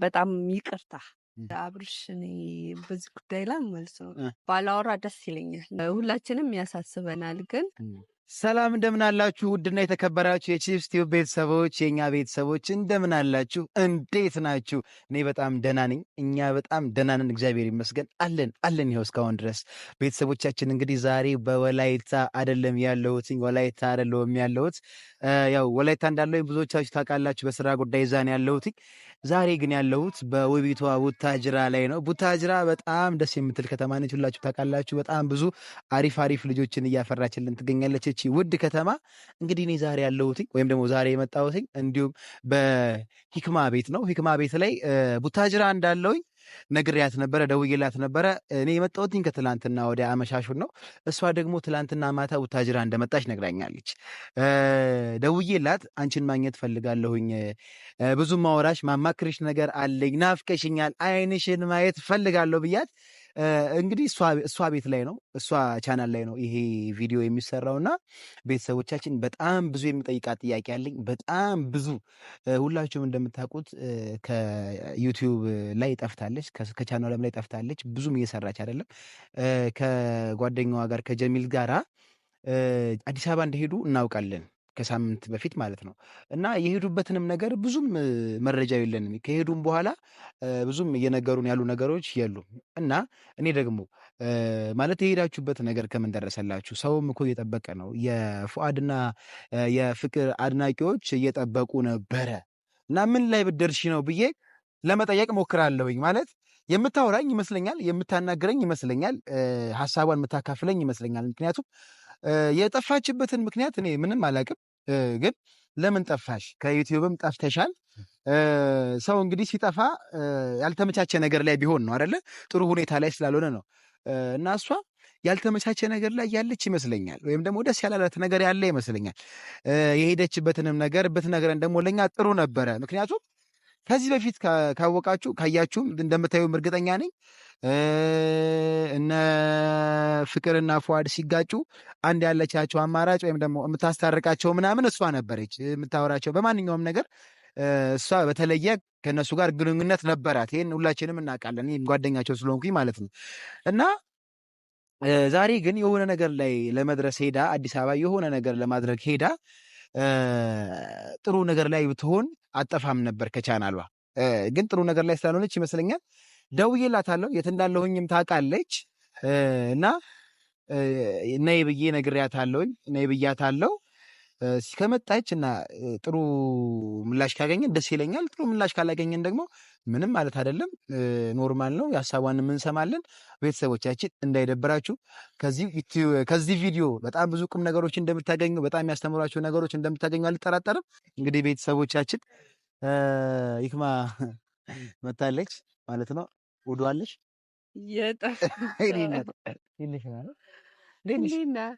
በጣም ይቅርታ አብርሽ፣ እኔ በዚህ ጉዳይ ላይ ማለት ነው ባላወራ ደስ ይለኛል። ሁላችንም ያሳስበናል ግን ሰላም እንደምን አላችሁ? ውድና የተከበራችሁ የቺፕስ ቲዩብ ቤተሰቦች፣ የእኛ ቤተሰቦች እንደምን አላችሁ? እንዴት ናችሁ? እኔ በጣም ደህና ነኝ። እኛ በጣም ደህና ነን፣ እግዚአብሔር ይመስገን። አለን ይኸው እስካሁን ድረስ። ቤተሰቦቻችን እንግዲህ ዛሬ በወላይታ አይደለም ያለሁት፣ ወላይታ አይደለሁም ያለሁት። ያው ወላይታ እንዳለው ብዙዎቻችሁ ታውቃላችሁ፣ በስራ ጉዳይ እዛ ነው ያለሁት። ዛሬ ግን ያለሁት በውቢቷ ቡታጅራ ላይ ነው። ቡታጅራ በጣም ደስ የምትል ከተማ ነች፣ ሁላችሁ ታውቃላችሁ። በጣም ብዙ አሪፍ ልጆችን እያፈራችልን ትገኛለች ይህች ውድ ከተማ። እንግዲህ እኔ ዛሬ ያለሁት ወይም ደግሞ ዛሬ የመጣሁት እንዲሁም በሂክማ ቤት ነው። ሂክማ ቤት ላይ ቡታጅራ እንዳለውኝ ነግሬያት ነበረ፣ ደውዬላት ነበረ። እኔ የመጣሁትኝ ከትላንትና ወደ አመሻሹን ነው። እሷ ደግሞ ትላንትና ማታ ቡታጅራ እንደመጣች ነግራኛለች። ደውዬላት አንቺን ማግኘት ፈልጋለሁኝ፣ ብዙ ማወራሽ ማማክርሽ ነገር አለኝ፣ ናፍቀሽኛል፣ አይንሽን ማየት ፈልጋለሁ ብያት እንግዲህ እሷ ቤት ላይ ነው፣ እሷ ቻናል ላይ ነው ይሄ ቪዲዮ የሚሰራውና ቤተሰቦቻችን በጣም ብዙ የሚጠይቃት ጥያቄ አለኝ። በጣም ብዙ ሁላችሁም እንደምታውቁት ከዩቲዩብ ላይ ጠፍታለች፣ ከቻናልም ላይ ጠፍታለች። ብዙም እየሰራች አይደለም። ከጓደኛዋ ጋር ከጀሚል ጋራ አዲስ አበባ እንደሄዱ እናውቃለን፣ ከሳምንት በፊት ማለት ነው። እና የሄዱበትንም ነገር ብዙም መረጃ የለንም። ከሄዱም በኋላ ብዙም እየነገሩን ያሉ ነገሮች የሉም። እና እኔ ደግሞ ማለት የሄዳችሁበት ነገር ከምን ደረሰላችሁ? ሰውም እኮ እየጠበቀ ነው። የፉአድና የፍቅር አድናቂዎች እየጠበቁ ነበረ እና ምን ላይ ብደርሺ ነው ብዬ ለመጠየቅ ሞክራለሁኝ። ማለት የምታወራኝ ይመስለኛል፣ የምታናግረኝ ይመስለኛል፣ ሀሳቧን የምታካፍለኝ ይመስለኛል። ምክንያቱም የጠፋችበትን ምክንያት እኔ ምንም አላውቅም። ግን ለምን ጠፋሽ? ከዩቲዩብም ጠፍተሻል። ሰው እንግዲህ ሲጠፋ ያልተመቻቸ ነገር ላይ ቢሆን ነው አይደለ? ጥሩ ሁኔታ ላይ ስላልሆነ ነው። እና እሷ ያልተመቻቸ ነገር ላይ ያለች ይመስለኛል፣ ወይም ደግሞ ደስ ያላላት ነገር ያለ ይመስለኛል። የሄደችበትንም ነገር ብትነግረን ደግሞ ለእኛ ጥሩ ነበረ። ምክንያቱም ከዚህ በፊት ካወቃችሁ ካያችሁም እንደምታዩም እርግጠኛ ነኝ እነ ፍቅርና ፉአድ ሲጋጩ አንድ ያለቻቸው አማራጭ ወይም ደግሞ የምታስታርቃቸው ምናምን እሷ ነበረች። የምታወራቸው በማንኛውም ነገር እሷ በተለየ ከእነሱ ጋር ግንኙነት ነበራት። ይህን ሁላችንም እናውቃለን፣ ይህን ጓደኛቸው ስለሆንኩኝ ማለት ነው። እና ዛሬ ግን የሆነ ነገር ላይ ለመድረስ ሄዳ አዲስ አበባ የሆነ ነገር ለማድረግ ሄዳ ጥሩ ነገር ላይ ብትሆን አጠፋም ነበር ከቻናሏ። ግን ጥሩ ነገር ላይ ስላልሆነች ይመስለኛል ደውዬላታለሁ። የት እንዳለሁኝም ታውቃለች። እና ነይ ብዬ ነግሬያታለሁኝ፣ ነይ ብያታለሁ። ከመጣች እና ጥሩ ምላሽ ካገኘን ደስ ይለኛል። ጥሩ ምላሽ ካላገኘን ደግሞ ምንም ማለት አይደለም፣ ኖርማል ነው። የሀሳቧን እንሰማለን። ቤተሰቦቻችን እንዳይደብራችሁ፣ ከዚህ ቪዲዮ በጣም ብዙ ቁም ነገሮች እንደምታገኙ፣ በጣም የሚያስተምሯቸው ነገሮች እንደምታገኙ አልጠራጠርም። እንግዲህ ቤተሰቦቻችን ሂክማ መታለች ማለት ነው። ውዷለች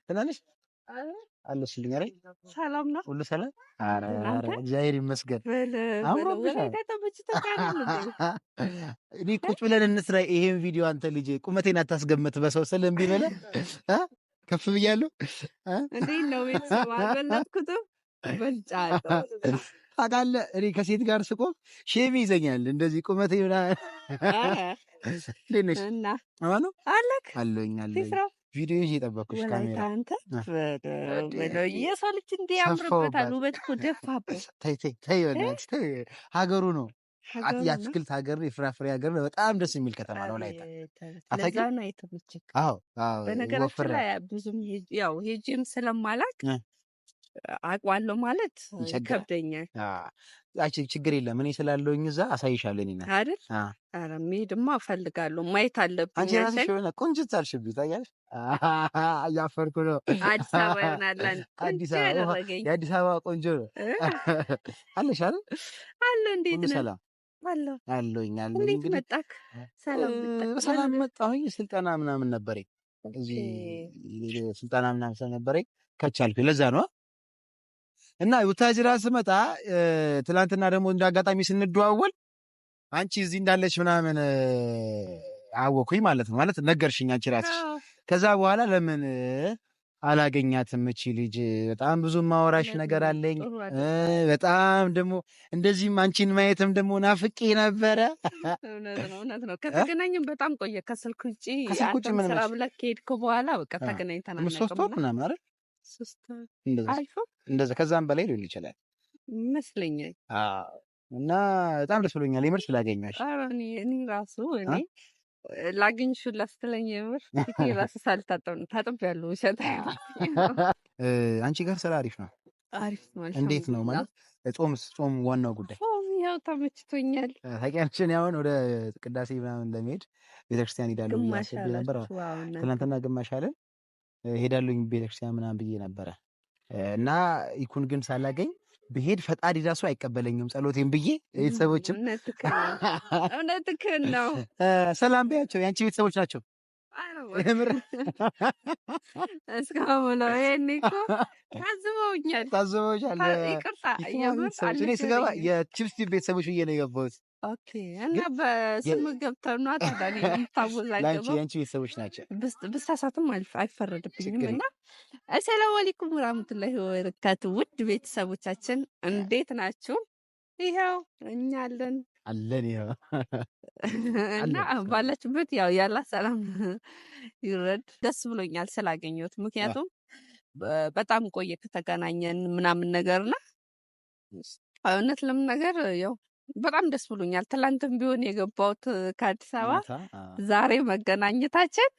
ትናለች አለሽልኝ። ኧረ ሰላም ነው፣ ሁሉ ሰላም፣ እግዚአብሔር ይመስገን። እኔ ቁጭ ብለን እንስራ ይሄን ቪዲዮ። አንተ ልጅ ቁመቴን አታስገምት፣ በሰው ስል እምቢ በለ ከፍ ብያለሁ። እንዴት ነው ቤተሰብ? አልበለጥኩትም፣ በልጫለሁ። ታውቃለህ እኔ ከሴት ጋር ስቆም ሼም ይዘኛል። እንደዚህ ቁመቴ ምናምን። እንዴት ነሽ? እና አማኑ አለክ አለኛል ቪዲዮ እየጠበኩሽ ካሜራ አንተ የሰው ልጅ እንዲህ ያምርበታል። ውበት እኮ ደፋበት። ተይ በእናትሽ ተይ። ሀገሩ ነው የአትክልት ሀገር ነው፣ የፍራፍሬ ሀገር ነው። በጣም ደስ የሚል ከተማ ነው ወላይታ። ለዛ ነው የተመቸክ። አዎ በነገራችን ላይ ብዙም ያው ሄጄም ስለማላክ አውቀዋለሁ ማለት ይከብደኛል። ችግር የለም፣ እኔ ስላለሁኝ እዛ አሳይሻለሁ። እኔ አይደል? ኧረ መሄድማ እፈልጋለሁ፣ ማየት አለብኝ። አንቺ ራስሽ የሆነ ቆንጆት አልሽብኝ፣ ታውቂያለሽ። እያፈርኩ ነው። አዲስ አበባ ይሆናል። የአዲስ አበባ ቆንጆ ነው አለሽ አይደል? አለ። እንዴት ነው? ሰላም አለሁኝ። እንዴት መጣክ? ሰላም መጣሁኝ። ስልጠና ምናምን ነበረኝ እዚህ፣ ስልጠና ምናምን ስለነበረኝ ከቻልኩ ለዛ ነው። እና ቡታጅራ ስመጣ ትላንትና ደግሞ እንደ አጋጣሚ ስንደዋወል አንቺ እዚህ እንዳለች ምናምን አወኩኝ ማለት ነው። ማለት ነገርሽኝ አንቺ ራስሽ። ከዛ በኋላ ለምን አላገኛትም እቺ ልጅ። በጣም ብዙ ማወራሽ ነገር አለኝ። በጣም ደግሞ እንደዚህም አንቺን ማየትም ደግሞ ናፍቄ ነበረ። እውነት ነው። ከተገናኘን በጣም ቆየ። ከስልክ ውጪ አንተም ስራ ብለህ ከሄድክ በኋላ በቃ ተገናኝተን አናውቅም። 3 ወር ምናምን አይደል? 3 አልፎ እንደዛ ከዛም በላይ ሊሆን ይችላል ይመስለኛል። እና በጣም ደስ ብሎኛል የምር ስላገኘሽ። እኔ ራሱ ላግኝሽ ላስትለኝ የምር ፊቴ ራሱ ሳልታጠብ ነው ታጥቤያለሁ። ውሸት አንቺ ጋር ስራ አሪፍ ነው። አሪፍ ነው። እንዴት ነው ማለት ጾም ዋናው ጉዳይ? ያው ተመችቶኛል። ታውቂያለሽ አሁን ወደ ቅዳሴ ምናምን ለመሄድ ቤተክርስቲያን ሄዳለሁ ብዬ ነበር። ትናንትና ግማሽ አለን ሄዳለሁኝ ቤተክርስቲያን ምናምን ብዬ ነበረ እና ይኩን ግን ሳላገኝ ብሄድ ፈጣሪ ራሱ አይቀበለኝም ጸሎቴን ብዬ ቤተሰቦችም እውነትህን ነው። ሰላም በያቸው የአንቺ ቤተሰቦች ናቸው። እስካሁን ነው ይሄኔ እኮ ታዝበውኛል። ይቅርታ እኔ ስገባ የቺፕስ ቤተሰቦች ብዬ ነው የገባሁት። ኦኬ እና በስም ገብተው ነው ታዳኒ ታውዛቸው የአንቺ ቤተሰቦች ናቸው። ብሳሳትም አይፈረድብኝም። እና አሰላሙ አለይኩም ወራህመቱላሂ ወበረካቱ ውድ ቤተሰቦቻችን እንዴት ናችሁ? ይኸው እኛ አለን ይኸው እና ባላችሁበት ያው ያላ ሰላም ይረድ። ደስ ብሎኛል ስላገኘሁት፣ ምክንያቱም በጣም ቆየ ከተገናኘን ምናምን ነገርና እውነት ለምን ነገር ያው በጣም ደስ ብሎኛል። ትላንትም ቢሆን የገባሁት ከአዲስ አበባ ዛሬ መገናኘታችን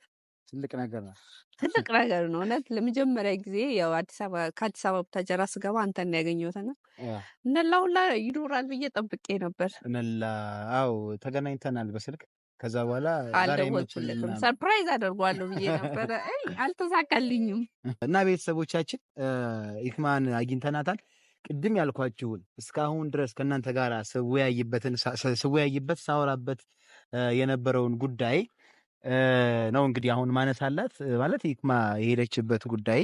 ትልቅ ነገር ነው። ትልቅ ነገር ነው። እውነት ለመጀመሪያ ጊዜ ያው ከአዲስ አበባ ቡታጀራ ስገባ አንተን ያገኘሁትና እነላ ሁላ ይኖራል ብዬ ጠብቄ ነበር። አዎ ተገናኝተናል በስልክ። ከዛ በኋላ አልደወልኩለትም፣ ሰርፕራይዝ አደርጓለሁ ብዬ ነበረ። አልተሳካልኝም። እና ቤተሰቦቻችን ኢክማን አግኝተናታል። ቅድም ያልኳችሁን እስካሁን ድረስ ከእናንተ ጋር ስወያይበት ሳወራበት የነበረውን ጉዳይ ነው እንግዲህ አሁን ማነሳላት። ማለት ኢክማ የሄደችበት ጉዳይ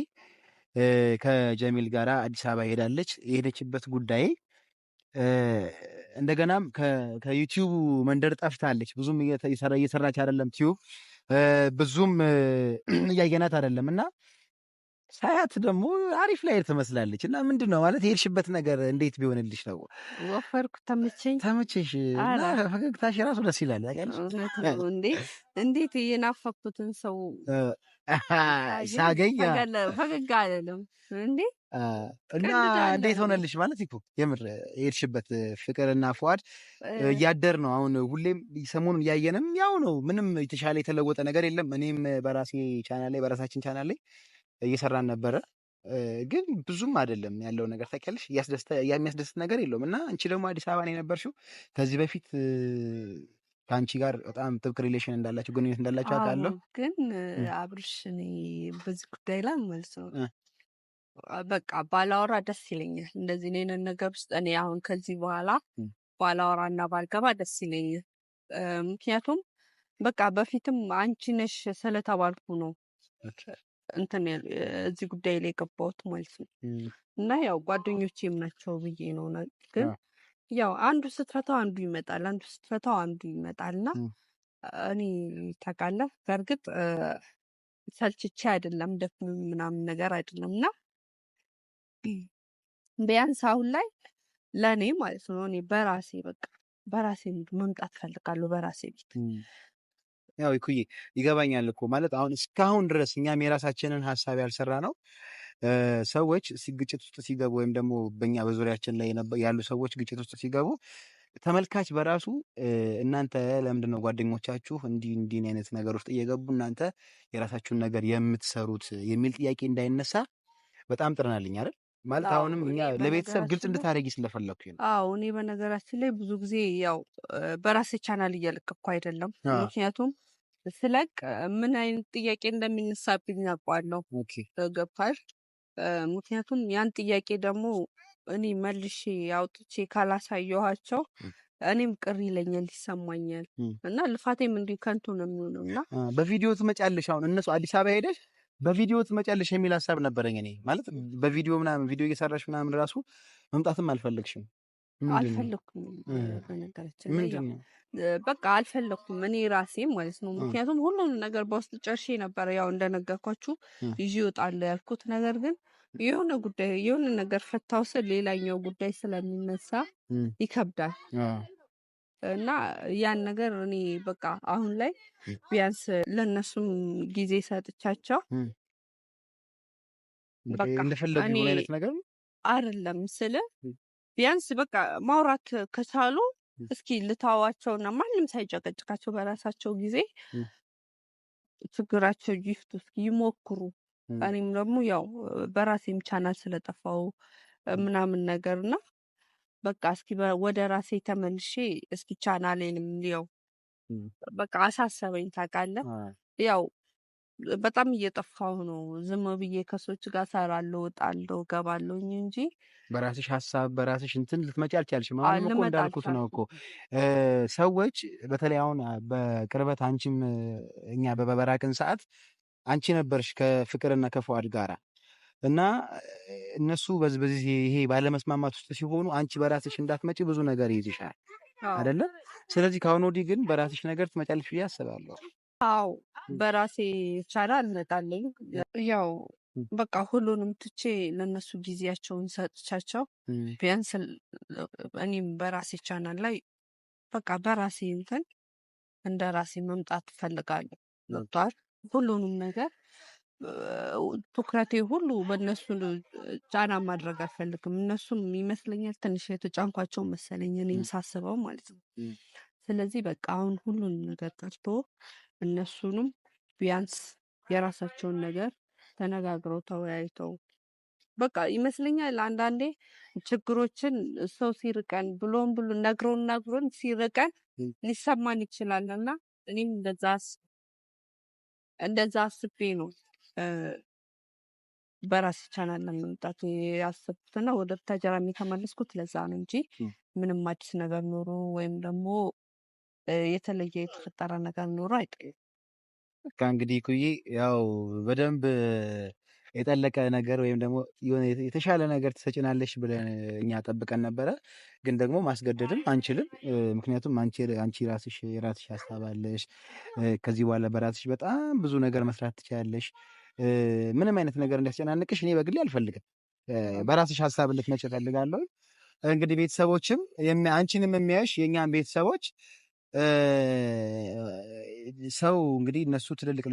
ከጀሚል ጋር አዲስ አበባ ሄዳለች። የሄደችበት ጉዳይ እንደገናም ከዩቲዩብ መንደር ጠፍታለች። ብዙም እየሰራች አይደለም፣ ቲዩብ ብዙም እያየናት አይደለም እና ሳያት ደግሞ አሪፍ ላይ ትመስላለች። እና ምንድን ነው ማለት የሄድሽበት ነገር እንዴት ቢሆንልሽ ነው? ወፈርኩ፣ ተመቸሽ እና ፈገግታሽ ራሱ ደስ ይላል። እንዴት የናፈኩትን ሰው ሳገኝ ፈገግ አለለም እንዴ? እና እንዴት ሆነልሽ ማለት እኮ የምር የሄድሽበት ፍቅርና ፉአድ እያደር ነው። አሁን ሁሌም ሰሞኑን እያየንም ያው ነው። ምንም የተሻለ የተለወጠ ነገር የለም። እኔም በራሳችን ቻናል ላይ እየሰራን ነበረ፣ ግን ብዙም አይደለም ያለው ነገር ታውቂያለሽ። የሚያስደስት ነገር የለውም። እና አንቺ ደግሞ አዲስ አበባ ነው የነበርሽው። ከዚህ በፊት ከአንቺ ጋር በጣም ጥብቅ ሪሌሽን እንዳላችሁ ግንኙነት እንዳላችሁ አውቃለሁ። ግን አብርሽ እኔ በዚህ ጉዳይ ላይ መልስ ነው በቃ ባላወራ ደስ ይለኛል። እንደዚህ እኔን ነገር ውስጥ እኔ አሁን ከዚህ በኋላ ባላወራና ባልገባ ደስ ይለኛል። ምክንያቱም በቃ በፊትም አንቺ ነሽ ስለተባልኩ ነው እንትን እዚህ ጉዳይ ላይ የገባሁት ማለት ነው። እና ያው ጓደኞቼም ናቸው ብዬ ነው። ግን ያው አንዱ ስትፈታው አንዱ ይመጣል፣ አንዱ ስትፈታው አንዱ ይመጣል። እና እኔ ታውቃለህ በእርግጥ ሰልችቼ አይደለም ደክሞ ምናምን ነገር አይደለም። እና ቢያንስ አሁን ላይ ለእኔ ማለት ነው እኔ በራሴ መምጣት ፈልጋለሁ በራሴ ቤት። ያው ይኩዬ ይገባኛል እኮ ማለት አሁን እስካሁን ድረስ እኛም የራሳችንን ሀሳብ ያልሰራ ነው ሰዎች ግጭት ውስጥ ሲገቡ ወይም ደግሞ በእኛ በዙሪያችን ላይ ያሉ ሰዎች ግጭት ውስጥ ሲገቡ ተመልካች በራሱ እናንተ ለምንድን ነው ጓደኞቻችሁ እንዲህ አይነት ነገር ውስጥ እየገቡ እናንተ የራሳችሁን ነገር የምትሰሩት የሚል ጥያቄ እንዳይነሳ በጣም ጥረናልኝ አይደል? ማለት አሁንም እኛ ለቤተሰብ ግልጽ እንድታደርጊ ስለፈለኩኝ ነው። አዎ እኔ በነገራችን ላይ ብዙ ጊዜ ያው በራሴ ቻናል እየለቀኩ አይደለም። ምክንያቱም ስለቅ ምን አይነት ጥያቄ እንደሚነሳብኝ አውቀዋለሁ። ገብቷል? ምክንያቱም ያን ጥያቄ ደግሞ እኔ መልሼ አውጥቼ ካላሳየኋቸው እኔም ቅር ይለኛል፣ ይሰማኛል እና ልፋቴም እንዲሁ ከንቱ ነው የሚሆነው። እና በቪዲዮ ትመጫለሽ አሁን እነሱ አዲስ አበባ ሄደሽ በቪዲዮ ትመጫለሽ የሚል ሀሳብ ነበረኝ። እኔ ማለት በቪዲዮ ምናምን ቪዲዮ እየሰራሽ ምናምን ራሱ መምጣትም አልፈለግሽም። አልፈለኩም። በነገራችን ላይ ያው በቃ አልፈለኩም እኔ ራሴ ማለት ነው። ምክንያቱም ሁሉንም ነገር በውስጥ ጨርሼ ነበረ ያው እንደነገርኳችሁ ይዤ እወጣለሁ ያልኩት ነገር ግን የሆነ ነገር ፈታው ስል ሌላኛው ጉዳይ ስለሚነሳ ይከብዳል እና ያን ነገር እኔ በቃ አሁን ላይ ቢያንስ ለእነሱም ጊዜ ሰጥቻቸው በቃ እንደፈለጉ የሆነ አይነት ነገር አይደለም ስል ቢያንስ በቃ ማውራት ከቻሉ እስኪ ልታዋቸውና ማንም ሳይጨቀጭቃቸው በራሳቸው ጊዜ ችግራቸው ይፍቱ፣ እስኪ ይሞክሩ። እኔም ደግሞ ያው በራሴም ቻናል ስለጠፋው ምናምን ነገርና በቃ እስኪ ወደ ራሴ ተመልሼ እስኪ ቻናሌንም ያው በቃ አሳሰበኝ ታውቃለህ። ያው በጣም እየጠፋሁ ነው። ዝም ብዬ ከሰዎች ጋር እሰራለሁ፣ እወጣለሁ፣ እገባለሁኝ እንጂ በራስሽ ሀሳብ በራስሽ እንትን ልትመጪ አልቻልሽም። አሁንም እኮ እንዳልኩት ነው እኮ ሰዎች በተለይ አሁን በቅርበት አንቺም እኛ በበራቅን ሰዓት አንቺ ነበርሽ ከፍቅርና ከፉአድ ጋራ እና እነሱ በዚህ ይሄ ባለመስማማት ውስጥ ሲሆኑ አንቺ በራስሽ እንዳትመጪ ብዙ ነገር ይይዝሻል አይደለ? ስለዚህ ከአሁን ወዲህ ግን በራስሽ ነገር ትመጫለሽ ብዬ አስባለሁ። አዎ በራሴ ቻናል እመጣለሁ። ያው በቃ ሁሉንም ትቼ ለነሱ ጊዜያቸውን ሰጥቻቸው ቢያንስ እኔም በራሴ ቻናል ላይ በቃ በራሴ እንትን እንደ ራሴ መምጣት እፈልጋለሁ። ገብቶሃል? ሁሉንም ነገር ትኩረቴ ሁሉ በእነሱ ጫና ማድረግ አልፈልግም። እነሱም ይመስለኛል ትንሽ የተጫንኳቸው መሰለኝ እኔም ሳስበው ማለት ነው። ስለዚህ በቃ አሁን ሁሉንም ነገር ቀርቶ እነሱንም ቢያንስ የራሳቸውን ነገር ተነጋግረው ተወያይተው በቃ ይመስለኛል አንዳንዴ ችግሮችን ሰው ሲርቀን ብሎ ነግሮን ሲርቀን ሊሰማን ይችላል እና እኔም እንደዛ አስቤ ነው በራሴ ቻናል ለመምጣት ያሰብኩትና ወደ ታጀራ የተመለስኩት ለዛ ነው እንጂ ምንም አዲስ ነገር ኖሮ ወይም ደግሞ የተለየ የተፈጠረ ነገር ኖሮ አይደለም። በቃ እንግዲህ ኩዬ ያው በደንብ የጠለቀ ነገር ወይም ደግሞ የተሻለ ነገር ትሰጭናለሽ ብለን እኛ ጠብቀን ነበረ። ግን ደግሞ ማስገደድም አንችልም። ምክንያቱም አንቺ ራስሽ የራስሽ ሀሳብ አለሽ። ከዚህ በኋላ በራስሽ በጣም ብዙ ነገር መስራት ትችላለሽ። ምንም አይነት ነገር እንዲያስጨናንቅሽ እኔ በግሌ አልፈልግም። በራስሽ ሀሳብ እንድትመጪ እፈልጋለሁ። እንግዲህ ቤተሰቦችም አንቺንም የሚያዩሽ የእኛም ቤተሰቦች ሰው እንግዲህ እነሱ ትልልቅ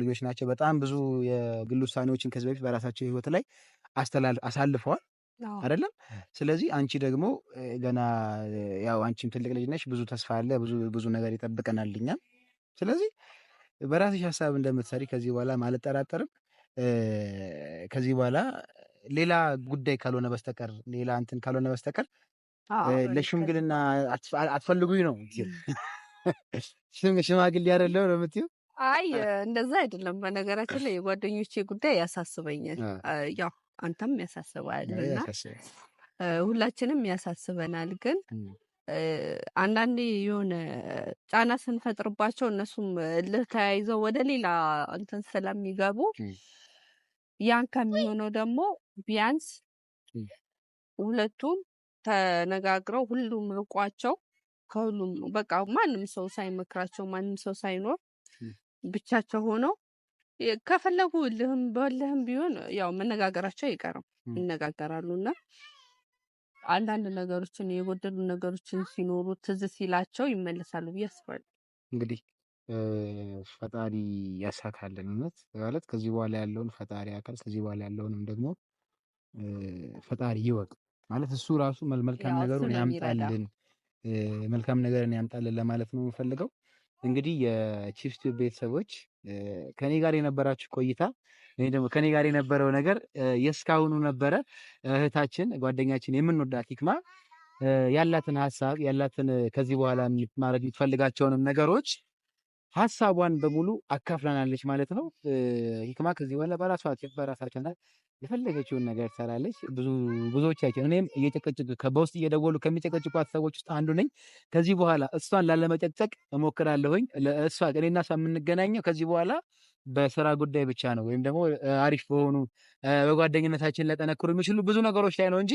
ልጆች ናቸው። በጣም ብዙ የግል ውሳኔዎችን ከዚህ በፊት በራሳቸው ህይወት ላይ አሳልፈዋል አይደለም። ስለዚህ አንቺ ደግሞ ገና ያው አንቺም ትልቅ ልጅ ነሽ፣ ብዙ ተስፋ አለ፣ ብዙ ነገር ይጠብቀናል እኛም። ስለዚህ በራስሽ ሀሳብ እንደምትሰሪ ከዚህ በኋላ አልጠራጠርም። ከዚህ በኋላ ሌላ ጉዳይ ካልሆነ በስተቀር ሌላ እንትን ካልሆነ በስተቀር ለሽምግልና አትፈልጉኝ ነው? ሽማግሌ አይደለም ነው የምትይው? አይ እንደዛ አይደለም። በነገራችን ላይ የጓደኞቼ ጉዳይ ያሳስበኛል። ያው አንተም ያሳስባልና ሁላችንም ያሳስበናል። ግን አንዳንዴ የሆነ ጫና ስንፈጥርባቸው እነሱም ተያይዘው ወደ ሌላ እንትን ስለሚገቡ ያን ከሚሆነው ደግሞ ቢያንስ ሁለቱም ተነጋግረው ሁሉም ርቋቸው ከሁሉም በቃ ማንም ሰው ሳይመክራቸው ማንም ሰው ሳይኖር ብቻቸው ሆነው ከፈለጉ በልህም ቢሆን ያው መነጋገራቸው አይቀርም፣ ይነጋገራሉ። እና አንዳንድ ነገሮችን የጎደሉ ነገሮችን ሲኖሩ ትዝ ሲላቸው ይመለሳሉ ብዬ አስባለሁ። እንግዲህ ፈጣሪ ያሳካልን ማለት ከዚህ በኋላ ያለውን ፈጣሪ ያውቃል። ከዚህ በኋላ ያለውንም ደግሞ ፈጣሪ ይወቅ ማለት እሱ ራሱ መልካም ነገሩን ያምጣልን፣ መልካም ነገርን ያምጣልን ለማለት ነው የምፈልገው። እንግዲህ የቺፕስ ቲዩብ ቤተሰቦች ከኔ ጋር የነበራችሁ ቆይታ እኔ ደግሞ ከኔ ጋር የነበረው ነገር የእስካሁኑ ነበረ። እህታችን ጓደኛችን የምንወዳት ሂክማ ያላትን ሀሳብ ያላትን ከዚህ በኋላ ማድረግ የምትፈልጋቸውንም ነገሮች ሀሳቧን በሙሉ አካፍላናለች ማለት ነው። ሂክማ ከዚህ በኋላ በራሳቸው የፈለገችውን ነገር ትሰራለች። ብዙዎቻችን እኔም በውስጥ እየደወሉ ከሚጨቀጭቋት ሰዎች ውስጥ አንዱ ነኝ። ከዚህ በኋላ እሷን ላለመጨቅጨቅ እሞክራለሁኝ። እኔና እሷ የምንገናኘው ከዚህ በኋላ በስራ ጉዳይ ብቻ ነው፣ ወይም ደግሞ አሪፍ በሆኑ በጓደኝነታችን ሊያጠነክሩ የሚችሉ ብዙ ነገሮች ላይ ነው እንጂ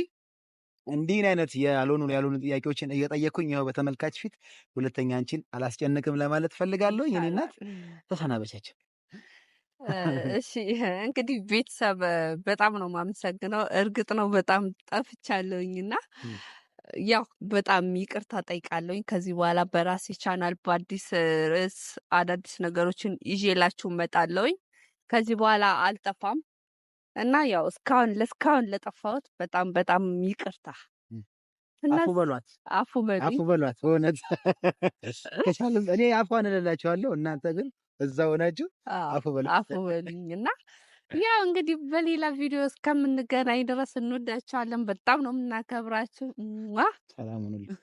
እንዲህ አይነት ያልሆኑ ጥያቄዎችን እየጠየኩኝ ያው በተመልካች ፊት ሁለተኛ አንቺን አላስጨንቅም ለማለት ፈልጋለሁ። የኔ እናት ተሰናበቻችን። እሺ እንግዲህ ቤተሰብ በጣም ነው የማመሰግነው። እርግጥ ነው በጣም ጠፍቻለሁኝና ያው በጣም ይቅርታ ጠይቃለሁኝ። ከዚህ በኋላ በራሴ ቻናል በአዲስ ርዕስ አዳዲስ ነገሮችን ይዤላችሁ እመጣለሁኝ። ከዚህ በኋላ አልጠፋም እና ያው እስካሁን ለጠፋሁት በጣም ይቅርታ። አፉ በሏት፣ አፉ በሏት። በእውነት ከቻለም እኔ አፏን እልላቸዋለሁ፣ እናንተ ግን እዛ ሆናችሁ አፉ በሉኝ እና ያው እንግዲህ በሌላ ቪዲዮ እስከምንገናኝ ድረስ እንወዳቸዋለን። በጣም ነው የምናከብራችሁ። ሰላም ሁኑልኝ።